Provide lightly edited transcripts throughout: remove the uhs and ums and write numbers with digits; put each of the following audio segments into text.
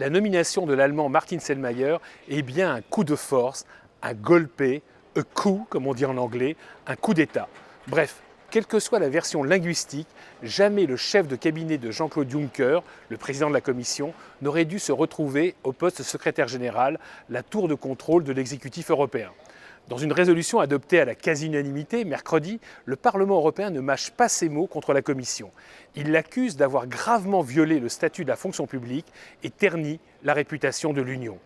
la nomination de l'Allemand Martin Selmayr est bien un coup de force, un golpe, a coup, comme on dit en anglais, un coup d'État. Bref, quelle que soit la version linguistique, jamais le chef de cabinet de Jean-Claude Juncker, le président de la Commission, n'aurait dû se retrouver au poste de secrétaire général, la tour de contrôle de l'exécutif européen. Dans une résolution adoptée à la quasi-unanimité mercredi, le Parlement européen ne mâche pas ses mots contre la Commission. Il l'accuse d'avoir gravement violé le statut de la fonction publique et terni la réputation de l'Union.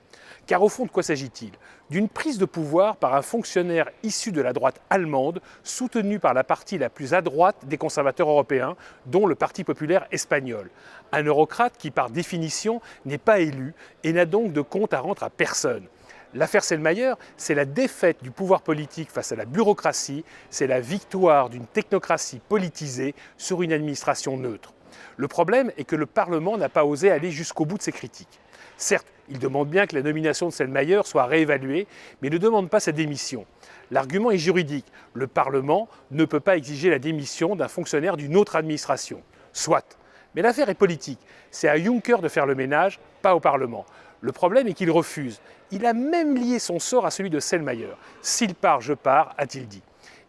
Car au fond, de quoi s'agit-il? D'une prise de pouvoir par un fonctionnaire issu de la droite allemande, soutenu par la partie la plus à droite des conservateurs européens, dont le Parti populaire espagnol. Un eurocrate qui, par définition, n'est pas élu et n'a donc de compte à rendre à personne. L'affaire Selmayr, c'est la défaite du pouvoir politique face à la bureaucratie, c'est la victoire d'une technocratie politisée sur une administration neutre. Le problème est que le Parlement n'a pas osé aller jusqu'au bout de ses critiques. Certes, il demande bien que la nomination de Selmayr soit réévaluée, mais ne demande pas sa démission. L'argument est juridique. Le Parlement ne peut pas exiger la démission d'un fonctionnaire d'une autre administration. Soit. Mais l'affaire est politique. C'est à Juncker de faire le ménage, pas au Parlement. Le problème est qu'il refuse. Il a même lié son sort à celui de Selmayr. « S'il part, je pars », a-t-il dit.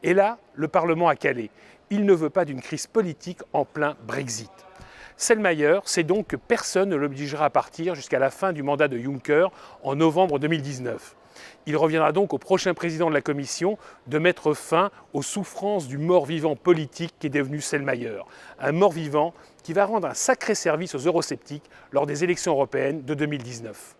Et là, le Parlement a calé. Il ne veut pas d'une crise politique en plein Brexit. Selmayr sait donc que personne ne l'obligera à partir jusqu'à la fin du mandat de Juncker en novembre 2019. Il reviendra donc au prochain président de la Commission de mettre fin aux souffrances du mort-vivant politique qui est devenu Selmayr. Un mort-vivant qui va rendre un sacré service aux eurosceptiques lors des élections européennes de 2019.